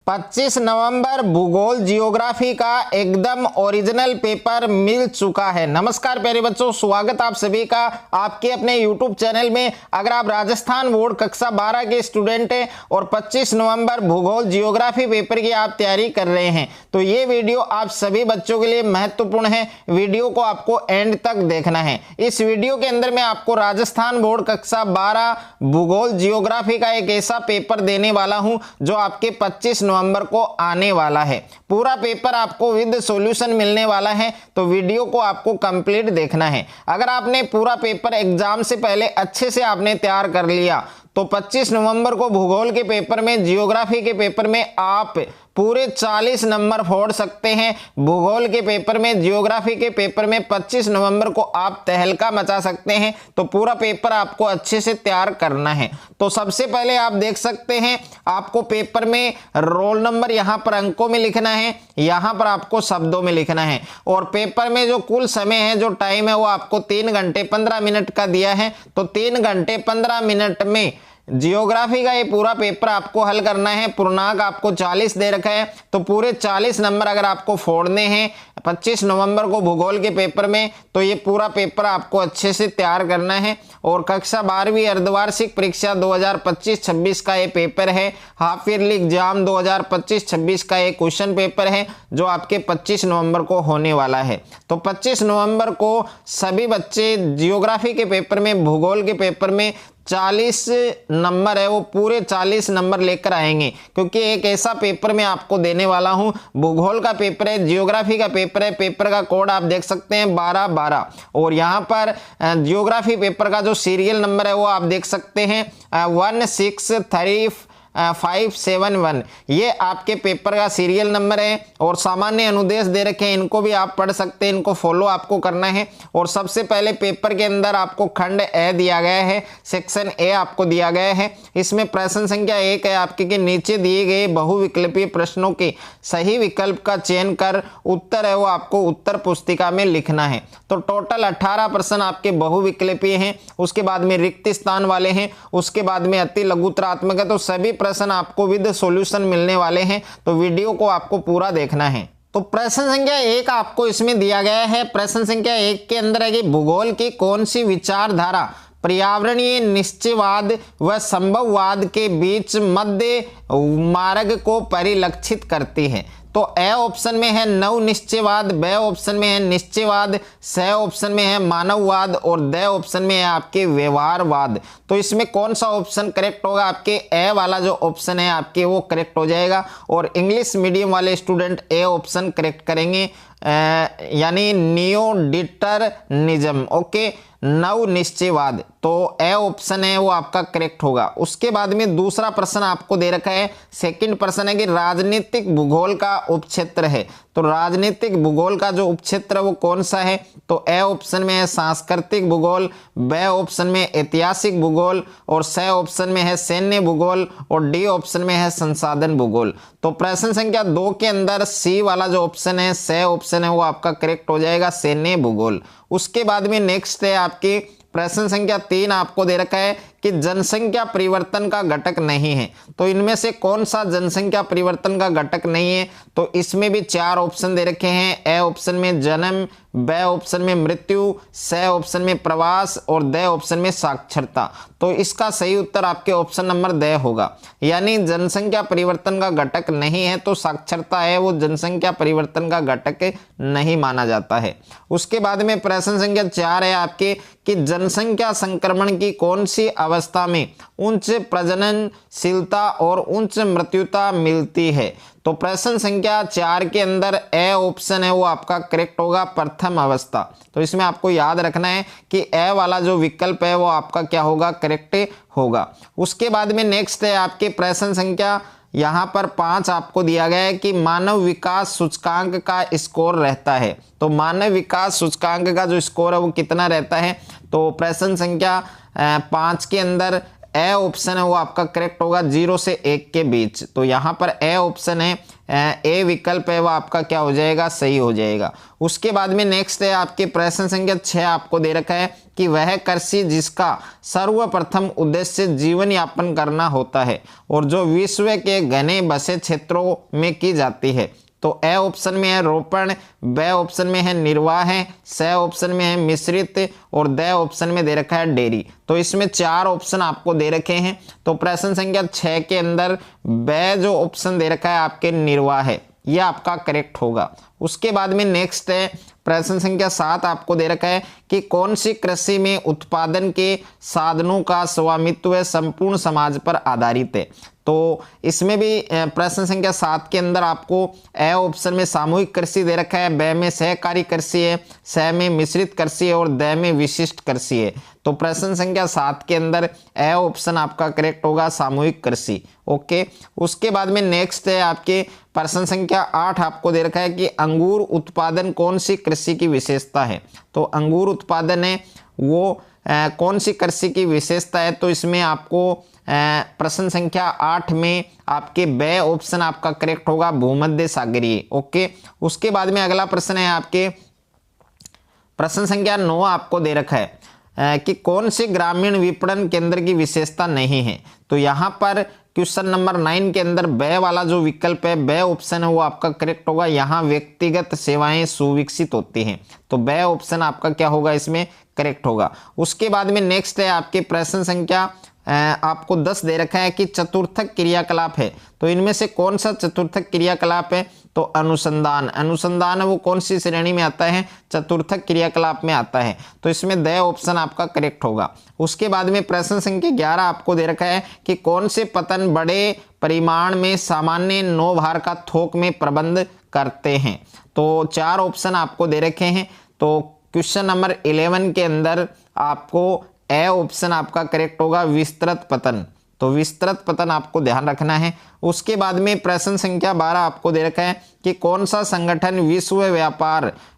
25 नवंबर भूगोल जियोग्राफी का एकदम ओरिजिनल पेपर मिल चुका है। नमस्कार प्यारे बच्चों, स्वागत आप सभी का आपके अपने YouTube चैनल में। अगर आप राजस्थान बोर्ड कक्षा 12 के स्टूडेंट हैं और 25 नवंबर भूगोल जियोग्राफी पेपर की आप तैयारी कर रहे हैं तो ये वीडियो आप सभी बच्चों के लिए महत्वपूर्ण है। वीडियो को आपको एंड तक देखना है। इस वीडियो के अंदर मैं आपको राजस्थान बोर्ड कक्षा 12 भूगोल जियोग्राफी का एक ऐसा पेपर देने वाला हूं जो आपके 25 नवंबर को आने वाला है। पूरा पेपर आपको विद सॉल्यूशन मिलने वाला है, तो वीडियो को आपको कंप्लीट देखना है। अगर आपने पूरा पेपर एग्जाम से पहले अच्छे से आपने तैयार कर लिया तो 25 नवंबर को भूगोल के पेपर में, जियोग्राफी के पेपर में आप पूरे 40 नंबर फोड़ सकते हैं। भूगोल के पेपर में, जियोग्राफी के पेपर में 25 नवंबर को आप तहलका मचा सकते हैं। तो पूरा पेपर आपको अच्छे से तैयार करना है। तो सबसे पहले आप देख सकते हैं, आपको पेपर में रोल नंबर यहां पर अंकों में लिखना है, यहां पर आपको शब्दों में लिखना है। और पेपर में जो कुल समय है, जो टाइम है, वो आपको 3 घंटे 15 मिनट का दिया है। तो 3 घंटे 15 मिनट में जियोग्राफी का ये पूरा पेपर आपको हल करना है। पूर्णांक आपको 40 दे रखा है, तो पूरे 40 नंबर अगर आपको फोड़ने हैं 25 नवंबर को भूगोल के पेपर में, तो ये पूरा पेपर आपको अच्छे से तैयार करना है। और कक्षा 12वीं अर्धवार्षिक परीक्षा 2025-26 का ये पेपर है। हाफ ईयरली एग्जाम 2025-26 का ये क्वेश्चन पेपर है जो आपके 25 नवंबर को होने वाला है। तो 25 नवंबर को सभी बच्चे जियोग्राफी के पेपर में, भूगोल के पेपर में 40 नंबर है, वो पूरे 40 नंबर लेकर आएंगे, क्योंकि एक ऐसा पेपर मैं आपको देने वाला हूं। भूगोल का पेपर है, जियोग्राफी का पेपर है। पेपर का कोड आप देख सकते हैं 1212। और यहां पर जियोग्राफी पेपर का जो सीरियल नंबर है वो आप देख सकते हैं 1635571। ये आपके पेपर का सीरियल नंबर है। और सामान्य अनुदेश दे रखे हैं, इनको भी आप पढ़ सकते हैं, इनको फॉलो आपको करना है। और सबसे पहले पेपर के अंदर आपको खंड ए दिया गया है, सेक्शन ए आपको दिया गया है। इसमें प्रश्न संख्या 1 है आपके कि नीचे दिए गए बहुविकल्पीय प्रश्नों के सही विकल्प का चयन कर उत्तर है वो आपको उत्तर पुस्तिका में लिखना है। तो टोटल 18 प्रश्न आपके बहुविकल्पीय हैं, उसके बाद में रिक्त स्थान वाले हैं, उसके बाद में अति लघुतरात्मक है। तो सभी प्रश्न आपको विद सॉल्यूशन मिलने वाले हैं, तो वीडियो को आपको पूरा देखना है। तो प्रश्न संख्या 1 आपको इसमें दिया गया है। प्रश्न संख्या 1 के अंदर है कि भूगोल की कौन सी विचारधारा पर्यावरणीय निश्चयवाद व संभववाद के बीच मध्य मार्ग को परिलक्षित करती है। तो ए ऑप्शन में है नव निश्चयवाद, बी ऑप्शन में है निश्चयवाद, सी ऑप्शन में है मानववाद और डी ऑप्शन में है आपके व्यवहारवाद। तो इसमें कौन सा ऑप्शन करेक्ट होगा? आपके ए वाला जो ऑप्शन है आपके वो करेक्ट हो जाएगा। और इंग्लिश मीडियम वाले स्टूडेंट ए ऑप्शन करेक्ट करेंगे, यानी नियो डिटरनिज्म। ओके, नव निश्चयवाद, तो ए ऑप्शन है वो आपका करेक्ट होगा। उसके बाद में दूसरा प्रश्न आपको दे रखा है, सेकंड प्रश्न है कि राजनीतिक भूगोल का उपक्षेत्र है। तो राजनीतिक भूगोल का जो उपक्षेत्र है वो कौन सा है? तो ए ऑप्शन में है सांस्कृतिक भूगोल, बी ऑप्शन में ऐतिहासिक भूगोल और सी ऑप्शन में है सैन्य भूगोल और डी ऑप्शन में है संसाधन भूगोल। तो प्रश्न संख्या 2 के अंदर सी वाला जो ऑप्शन है, सी ऑप्शन है वो आपका करेक्ट हो जाएगा, सैन्य भूगोल। उसके बाद में नेक्स्ट है आपकी प्रश्न संख्या 3 आपको दे रखा है कि जनसंख्या परिवर्तन का घटक नहीं है। तो इनमें से कौन सा जनसंख्या परिवर्तन का घटक नहीं है? तो इसमें भी 4 ऑप्शन दे रखे हैं। ए ऑप्शन में जन्म, बी ऑप्शन में मृत्यु, सी ऑप्शन में प्रवास और डी ऑप्शन में साक्षरता। तो इसका सही उत्तर आपके ऑप्शन नंबर डी होगा, यानी जनसंख्या परिवर्तन का घटक नहीं है तो साक्षरता है वो जनसंख्या परिवर्तन का घटक नहीं माना जाता है। उसके बाद में प्रश्न संख्या 4 है आपके कि जनसंख्या संक्रमण की कौन सी अवस्था में उच्च प्रजननशीलता और उच्च मृत्युता मिलती है? तो प्रश्न संख्या 4 के अंदर ए ऑप्शन है वो आपका करेक्ट होगा, प्रथम अवस्था। तो इसमें आपको याद रखना है कि ए वाला जो विकल्प है वो आपका क्या होगा? करेक्ट होगा। उसके बाद में नेक्स्ट है आपके प्रश्न संख्या यहाँ पर 5 आपको दिया गया है कि मानव विकास सूचकांक का स्कोर रहता है। तो मानव विकास सूचकांक का जो स्कोर है वो कितना रहता है? तो प्रश्न संख्या 5 के अंदर ए ऑप्शन है वो आपका करेक्ट होगा, 0 से 1 के बीच। तो यहाँ पर ए ऑप्शन है, ए विकल्प है वो आपका क्या हो जाएगा? सही हो जाएगा। उसके बाद में नेक्स्ट है आपके प्रश्न संख्या 6 आपको दे रखा है कि वह कृषि जिसका सर्वप्रथम उद्देश्य जीवन यापन करना होता है और जो विश्व के घने बसे क्षेत्रों में की जाती है। तो ए ऑप्शन में है रोपण, बी ऑप्शन में है निर्वाह, सी ऑप्शन में है मिश्रित और द ऑप्शन में दे रखा है डेयरी। तो इसमें 4 ऑप्शन आपको दे रखे हैं। तो प्रश्न संख्या 6 के अंदर बी जो ऑप्शन दे रखा है आपके निर्वाह है, यह आपका करेक्ट होगा। उसके बाद में नेक्स्ट है प्रश्न संख्या 7 आपको दे रखा है कि कौन सी कृषि में उत्पादन के साधनों का स्वामित्व संपूर्ण समाज पर आधारित है। तो इसमें भी प्रश्न संख्या 7 के अंदर आपको ए ऑप्शन में सामूहिक कृषि दे रखा है, बी में सहकारी कृषि है, सी में मिश्रित कृषि है और द में विशिष्ट कृषि है। तो प्रश्न संख्या 7 के अंदर ए ऑप्शन आपका करेक्ट होगा, सामूहिक कृषि। ओके, उसके बाद में नेक्स्ट है आपके प्रश्न संख्या 8 आपको दे रखा है कि अंगूर उत्पादन कौन सी कृषि की विशेषता है। तो अंगूर उत्पादन है वो कौन सी कृषि की विशेषता है। तो इसमें आपको प्रश्न संख्या 8 में आपके बी ऑप्शन आपका करेक्ट होगा, भूमध्य सागरीय। ओके, उसके बाद में अगला प्रश्न है आपके प्रश्न संख्या 9 आपको दे रखा है कि कौन से ग्रामीण विपणन केंद्र की विशेषता नहीं है। तो यहाँ पर क्वेश्चन नंबर 9 के अंदर बे वाला जो विकल्प है, बे ऑप्शन है वो आपका करेक्ट होगा। यहाँ व्यक्तिगत सेवाएं सुविकसित होती हैं, तो बे ऑप्शन आपका क्या होगा, इसमें करेक्ट होगा। उसके बाद में नेक्स्ट है आपके प्रश्न संख्या आपको 10 दे रखा है कि चतुर्थक क्रियाकलाप है। तो इनमें से कौन सा चतुर्थक क्रियाकलाप है। तो अनुसंधान, अनुसंधान है वो कौन सी श्रेणी में आता है, चतुर्थक क्रियाकलाप में आता है। तो इसमें द ऑप्शन आपका करेक्ट होगा। उसके बाद में प्रश्न संख्या 11 आपको दे रखा है कि कौन से पतन बड़े परिमाण में सामान्य नौभार का थोक में प्रबंध करते हैं। तो 4 ऑप्शन आपको दे रखे हैं। तो क्वेश्चन नंबर 11 के अंदर आपको ए ऑप्शन आपका करेक्ट होगा, विस्तृत पतन। तो विस्तृत पतन आपको ध्यान रखना है। उसके बाद में प्रश्न संख्या 12 आपको दे रखा है कि कौन सा संगठन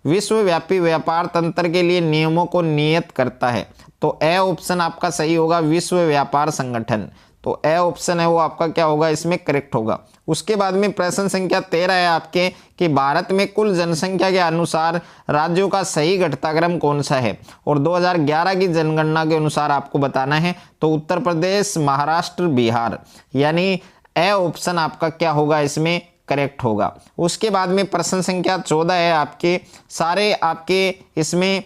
विश्वव्यापी व्यापार तंत्र के लिए नियमों को नियत करता है। तो ए ऑप्शन आपका सही होगा, विश्व व्यापार संगठन। तो ए ऑप्शन है वो आपका क्या होगा, इसमें करेक्ट होगा। उसके बाद में प्रश्न संख्या 13 है आपके कि भारत में कुल जनसंख्या के अनुसार राज्यों का सही घटताक्रम कौन सा है। और 2011 की जनगणना के अनुसार आपको बताना है। तो उत्तर प्रदेश, महाराष्ट्र, बिहार, यानी ए ऑप्शन आपका क्या होगा, इसमें करेक्ट होगा। उसके बाद में प्रश्न संख्या 14 है आपके सारे आपके इसमें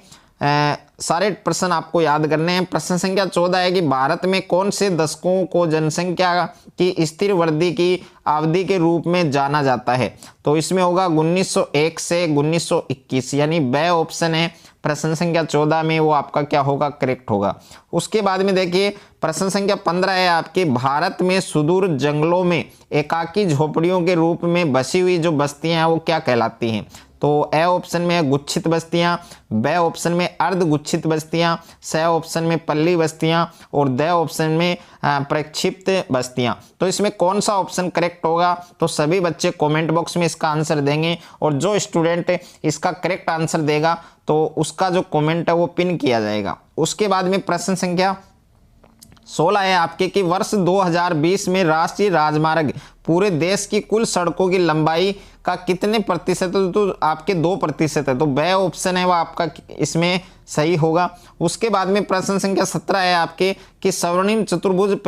सारे प्रश्न आपको याद करने हैं। प्रश्न संख्या 14 है कि भारत में कौन से दशकों को जनसंख्या की स्थिर वृद्धि की अवधि के रूप में जाना जाता है। तो इसमें होगा 1901 से 1921, यानी बी ऑप्शन है प्रश्न संख्या 14 में वो आपका क्या होगा, करेक्ट होगा। उसके बाद में देखिए प्रश्न संख्या 15 है आपके भारत में सुदूर जंगलों में एकाकी झोपड़ियों के रूप में बसी हुई जो बस्तियां हैं वो क्या कहलाती हैं। तो ए ऑप्शन में गुच्छित बस्तियां, बी ऑप्शन में अर्ध गुच्छित बस्तियां, सी ऑप्शन में पल्ली बस्तियां और द ऑप्शन में प्रक्षिप्त बस्तियां। तो इसमें कौन सा ऑप्शन करेक्ट होगा। तो सभी बच्चे कमेंट बॉक्स में इसका आंसर देंगे और जो स्टूडेंट इसका करेक्ट आंसर देगा तो उसका जो कमेंट है वो पिन किया जाएगा। उसके बाद में प्रश्न संख्या 16 है आपके कि वर्ष 2020 में राष्ट्रीय राजमार्ग पूरे देश की कुल सड़कों की लंबाई का कितने प्रतिशत है। तो आपके 2% है। तो बी ऑप्शन है वो आपका इसमें सही होगा। उसके बाद में प्रश्न संख्या 17 है आपके कि स्वर्णिम चतुर्भुज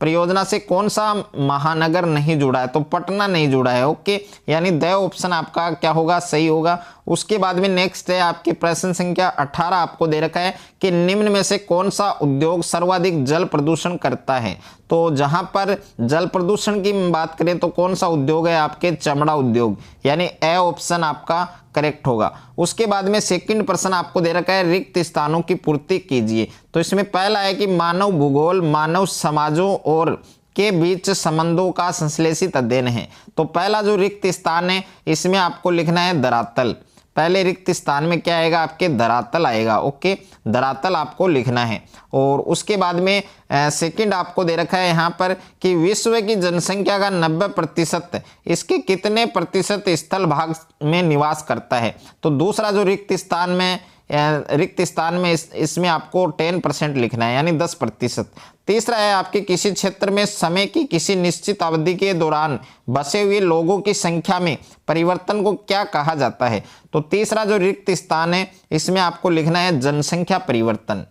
परियोजना से कौन सा महानगर नहीं जुड़ा है। तो पटना नहीं जुड़ा है। ओके, यानी द ऑप्शन आपका क्या होगा, सही होगा। उसके बाद में नेक्स्ट है आपके प्रश्न संख्या 18 आपको दे रखा है कि निम्न में से कौन सा उद्योग सर्वाधिक जल प्रदूषण करता है। तो जहां पर जल प्रदूषण की बात करें तो कौन सा उद्योग है आपके, चमड़ा उद्योग, यानी ए ऑप्शन आपका करेक्ट होगा। उसके बाद में सेकंड प्रश्न आपको दे रखा है रिक्त स्थानों की पूर्ति कीजिए। तो इसमें पहला है कि मानव भूगोल मानव समाजों और के बीच संबंधों का संश्लेषित अध्ययन है। तो पहला जो रिक्त स्थान है इसमें आपको लिखना है धरातल। पहले रिक्त स्थान में क्या आएगा, आपके धरातल आएगा। ओके, धरातल आपको लिखना है। और उसके बाद में सेकंड आपको दे रखा है यहाँ पर कि विश्व की जनसंख्या का 90% इसके कितने प्रतिशत स्थल भाग में निवास करता है। तो दूसरा जो रिक्त स्थान में रिक्त स्थान में इसमें आपको 10% लिखना है, यानी 10%। तीसरा है आपके किसी क्षेत्र में समय की किसी निश्चित अवधि के दौरान बसे हुए लोगों की संख्या में परिवर्तन को क्या कहा जाता है। तो तीसरा जो रिक्त स्थान है इसमें आपको लिखना है जनसंख्या परिवर्तन।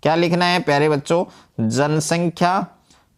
क्या लिखना है प्यारे बच्चों?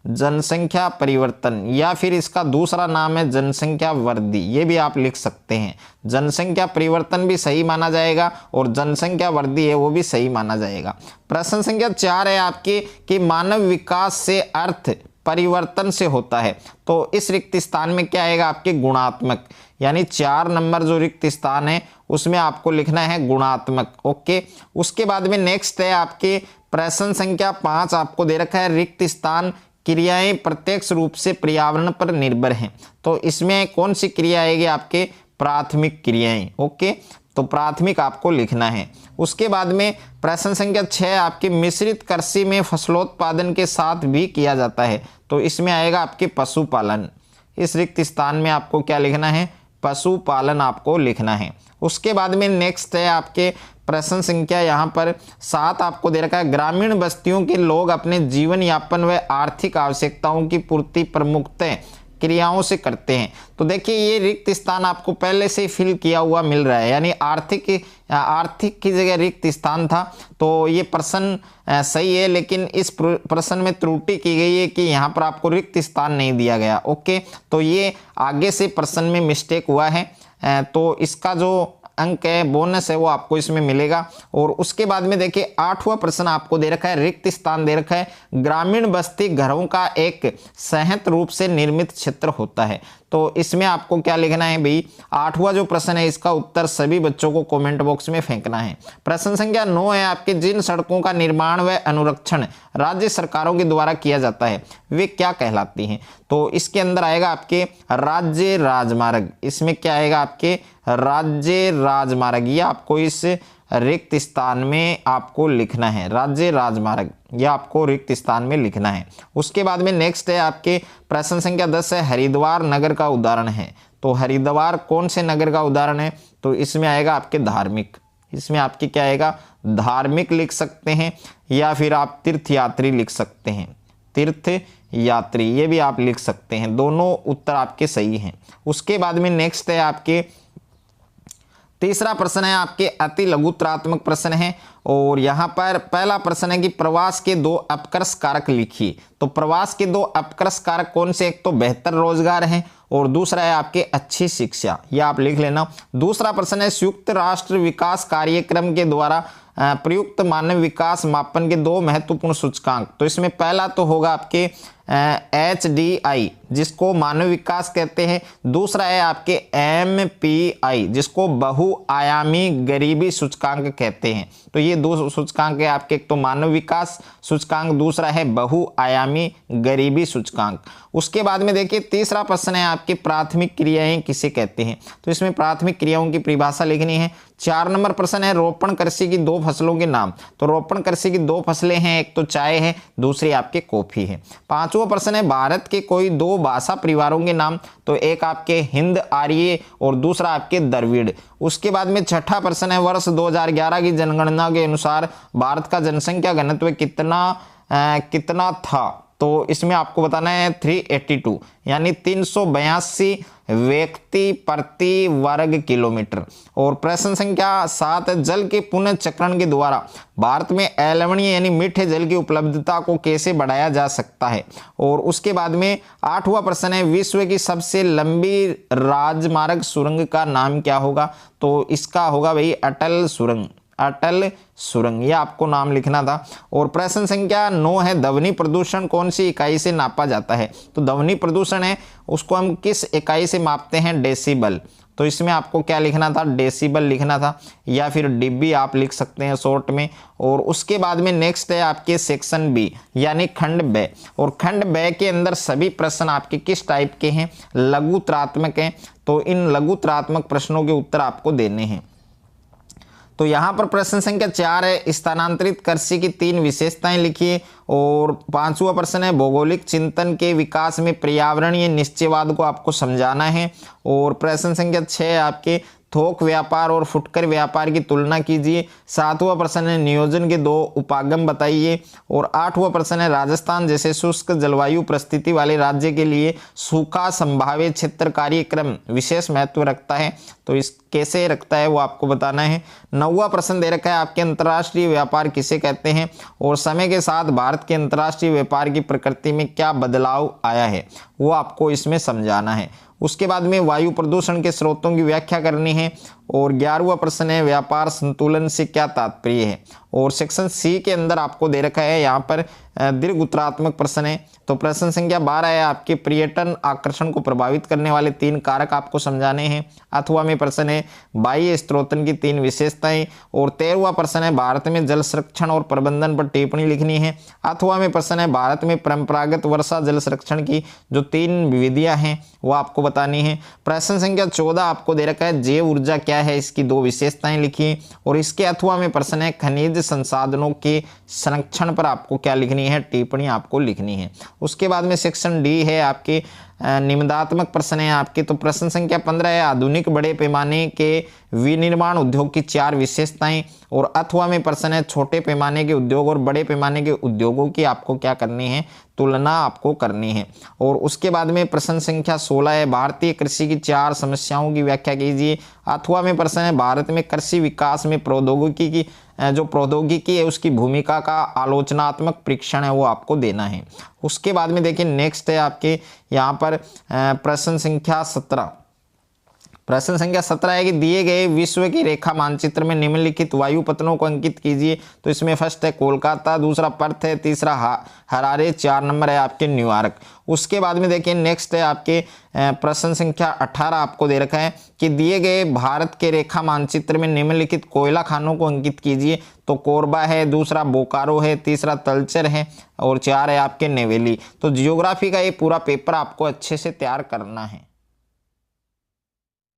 जनसंख्या परिवर्तन, या फिर इसका दूसरा नाम है जनसंख्या वृद्धि, ये भी आप लिख सकते हैं। जनसंख्या परिवर्तन भी सही माना जाएगा और जनसंख्या वृद्धि है वो भी सही माना जाएगा। प्रश्न संख्या 4 है आपके कि मानव विकास से अर्थ परिवर्तन से होता है। तो इस रिक्त स्थान में क्या आएगा आपके? गुणात्मक, यानी 4 नंबर जो रिक्त स्थान है उसमें आपको लिखना है गुणात्मक। ओके, उसके बाद में नेक्स्ट है आपके प्रश्न संख्या 5 आपको दे रखा है रिक्त स्थान क्रियाएं प्रत्यक्ष रूप से पर्यावरण पर निर्भर हैं। तो इसमें कौन सी क्रिया आएगी आपके? प्राथमिक क्रियाएं। ओके, तो प्राथमिक आपको लिखना है। उसके बाद में प्रश्न संख्या 6 आपके मिश्रित कृषि में फसलोत्पादन के साथ भी किया जाता है। तो इसमें आएगा आपके पशुपालन। इस रिक्त स्थान में आपको क्या लिखना है? पशुपालन आपको लिखना है। उसके बाद में नेक्स्ट है आपके प्रश्न संख्या यहाँ पर 7 आपको दे रखा है ग्रामीण बस्तियों के लोग अपने जीवन यापन व आर्थिक आवश्यकताओं की पूर्ति प्रमुखतः क्रियाओं से करते हैं। तो देखिए ये रिक्त स्थान आपको पहले से फिल किया हुआ मिल रहा है, यानी आर्थिक की जगह रिक्त स्थान था। तो ये प्रश्न सही है, लेकिन इस प्रश्न में त्रुटि की गई है कि यहाँ पर आपको रिक्त स्थान नहीं दिया गया। ओके, तो ये आगे से प्रश्न में मिस्टेक हुआ है। तो इसका जो अंक है बोनस है वो आपको इसमें मिलेगा। और उसके बाद में देखिए 8वां प्रश्न आपको दे रखा है रिक्त स्थान दे रखा है ग्रामीण बस्ती घरों का एक संहत रूप से निर्मित क्षेत्र होता है। तो इसमें आपको क्या लिखना है भाई? 8वां जो प्रश्न है इसका उत्तर सभी बच्चों को कमेंट बॉक्स में फेंकना है। प्रश्न संख्या 9 है आपके जिन सड़कों का निर्माण व अनुरक्षण राज्य सरकारों के द्वारा किया जाता है वे क्या कहलाती हैं। तो इसके अंदर आएगा आपके राज्य राजमार्ग। इसमें क्या आएगा आपके? राज्य राजमार्ग। ये आपको इस रिक्त स्थान में आपको लिखना है, राज्य राजमार्ग, यह आपको रिक्त स्थान में लिखना है। उसके बाद में नेक्स्ट है आपके प्रश्न संख्या 10 है हरिद्वार नगर का उदाहरण है। तो हरिद्वार कौन से नगर का उदाहरण है? तो इसमें आएगा आपके धार्मिक। इसमें आपके क्या आएगा? धार्मिक लिख सकते हैं, या फिर आप तीर्थयात्री लिख सकते हैं, तीर्थ यात्री, ये भी आप लिख सकते हैं। दोनों उत्तर आपके सही हैं। उसके बाद में नेक्स्ट है आपके तीसरा प्रश्न है आपके अति लघुत्रात्मक प्रश्न है। और यहाँ पर पहला प्रश्न है कि प्रवास के 2 अपकर्ष कारक लिखिए। तो प्रवास के 2 अपकर्ष कारक कौन से? एक तो बेहतर रोजगार है और दूसरा है आपके अच्छी शिक्षा, यह आप लिख लेना। दूसरा प्रश्न है संयुक्त राष्ट्र विकास कार्यक्रम के द्वारा प्रयुक्त मानव विकास मापन के 2 महत्वपूर्ण सूचकांक। तो इसमें पहला तो होगा आपके HDI जिसको मानव विकास कहते हैं। दूसरा है आपके MPI जिसको बहुआयामी गरीबी सूचकांक कहते हैं। तो ये 2 सूचकांक है आपके, एक तो मानव विकास सूचकांक, दूसरा है बहुआयामी गरीबी सूचकांक। उसके बाद में देखिए तीसरा प्रश्न है आपके प्राथमिक क्रियाएं किसे कहते हैं। तो इसमें प्राथमिक क्रियाओं की परिभाषा लिखनी है। 4 नंबर प्रश्न है रोपण कृषि की 2 फसलों के नाम। तो रोपण कृषि की 2 फसलें हैं, एक तो चाय है, दूसरी आपके कॉफी है। 5वां प्रश्न है भारत के कोई 2 भाषा परिवारों के नाम। तो एक आपके हिंद आर्य और दूसरा आपके द्रविड़। उसके बाद में 6ठा प्रश्न है वर्ष 2011 की जनगणना के अनुसार भारत का जनसंख्या घनत्व कितना था। तो इसमें आपको बताना है 382, यानी 382 व्यक्ति प्रति वर्ग किलोमीटर। और प्रश्न संख्या 7 जल के पुनर्चक्रण के द्वारा भारत में अलवणीय यानी मीठे जल की उपलब्धता को कैसे बढ़ाया जा सकता है। और उसके बाद में 8वां प्रश्न है विश्व की सबसे लंबी राजमार्ग सुरंग का नाम क्या होगा। तो इसका होगा भाई अटल सुरंग, अटल सुरंग, यह आपको नाम लिखना था। और प्रश्न संख्या 9 है ध्वनि प्रदूषण कौन सी इकाई से नापा जाता है। तो ध्वनि प्रदूषण है उसको हम किस इकाई से मापते हैं? डेसिबल। तो इसमें आपको क्या लिखना था? डेसिबल लिखना था, या फिर डिब्बी आप लिख सकते हैं शॉर्ट में। और उसके बाद में नेक्स्ट है आपके सेक्शन बी यानी खंड ब। और खंड ब के अंदर सभी प्रश्न आपके किस टाइप के हैं? लघुत्रात्मक हैं। तो इन लघुत्रात्मक प्रश्नों के उत्तर आपको देने हैं। तो यहाँ पर प्रश्न संख्या 4 है स्थानांतरित कृषि की 3 विशेषताएं लिखिए। और 5वां प्रश्न है भौगोलिक चिंतन के विकास में पर्यावरणीय निश्चयवाद को आपको समझाना है। और प्रश्न संख्या 6 है आपके थोक व्यापार और फुटकर व्यापार की तुलना कीजिए। 7वां प्रश्न है नियोजन के 2 उपागम बताइए। और 8वां प्रश्न है राजस्थान जैसे शुष्क जलवायु परिस्थिति वाले राज्य के लिए सूखा संभाव्य क्षेत्र कार्यक्रम विशेष महत्व रखता है, तो इस कैसे रखता है वो आपको बताना है। 9वां प्रश्न दे रखा है आपके अंतर्राष्ट्रीय व्यापार किसे कहते हैं और समय के साथ भारत के अंतर्राष्ट्रीय व्यापार की प्रकृति में क्या बदलाव आया है वो आपको इसमें समझाना है। उसके बाद में वायु प्रदूषण के स्रोतों की व्याख्या करनी है। और 11वां प्रश्न है व्यापार संतुलन से क्या तात्पर्य है। और सेक्शन सी के अंदर आपको दे रखा है यहाँ पर दीर्घ उत्तरात्मक प्रश्न है। तो प्रश्न संख्या 12 है आपके पर्यटन आकर्षण को प्रभावित करने वाले 3 कारक आपको समझाने हैं। 8वां में प्रश्न है बाह्य स्त्रोतन की 3 विशेषताएं। और 13वां प्रश्न है भारत में जल संरक्षण और प्रबंधन पर टिप्पणी लिखनी है। 8वां में प्रश्न है भारत में परंपरागत वर्षा जल संरक्षण की जो 3 विधियां हैं वो आपको बतानी है। प्रश्न संख्या 14 आपको दे रखा है जैव ऊर्जा क्या है, इसकी 2 विशेषताएं लिखिए। और इसके 8वां में प्रश्न है खनिज संसाधनों के संरक्षण पर आपको क्या लिखनी है, टिप्पणी आपको लिखनी है। उसके बाद में सेक्शन डी है आपके निबंधात्मक प्रश्न है आपके। तो प्रश्न संख्या 15 है आधुनिक बड़े पैमाने के विनिर्माण उद्योग की 4 विशेषताएं। और 8वां में प्रश्न है छोटे पैमाने के उद्योग और बड़े पैमाने के उद्योगों की आपको क्या करनी है, तुलना आपको करनी है। और उसके बाद में प्रश्न संख्या 16 है भारतीय कृषि की 4 समस्याओं की व्याख्या कीजिए। 8वां में प्रश्न है भारत में कृषि विकास में प्रौद्योगिकी की जो प्रौद्योगिकी है उसकी भूमिका का आलोचनात्मक परीक्षण है वो आपको देना है। उसके बाद में देखिए नेक्स्ट है आपके यहाँ पर प्रश्न संख्या 17। प्रश्न संख्या 17 है कि दिए गए विश्व की रेखा मानचित्र में निम्नलिखित वायु पतनों को अंकित कीजिए। तो इसमें फर्स्ट है कोलकाता, दूसरा पर्थ है, तीसरा हरारे, 4 नंबर है आपके न्यूयॉर्क। उसके बाद में देखिए नेक्स्ट है आपके प्रश्न संख्या 18 आपको दे रखा है कि दिए गए भारत के रेखा मानचित्र में निम्नलिखित कोयला खानों को अंकित कीजिए। तो कोरबा है, दूसरा बोकारो है, तीसरा तलचर है और 4 है आपके नेवेली। तो जियोग्राफी का ये पूरा पेपर आपको अच्छे से तैयार करना है।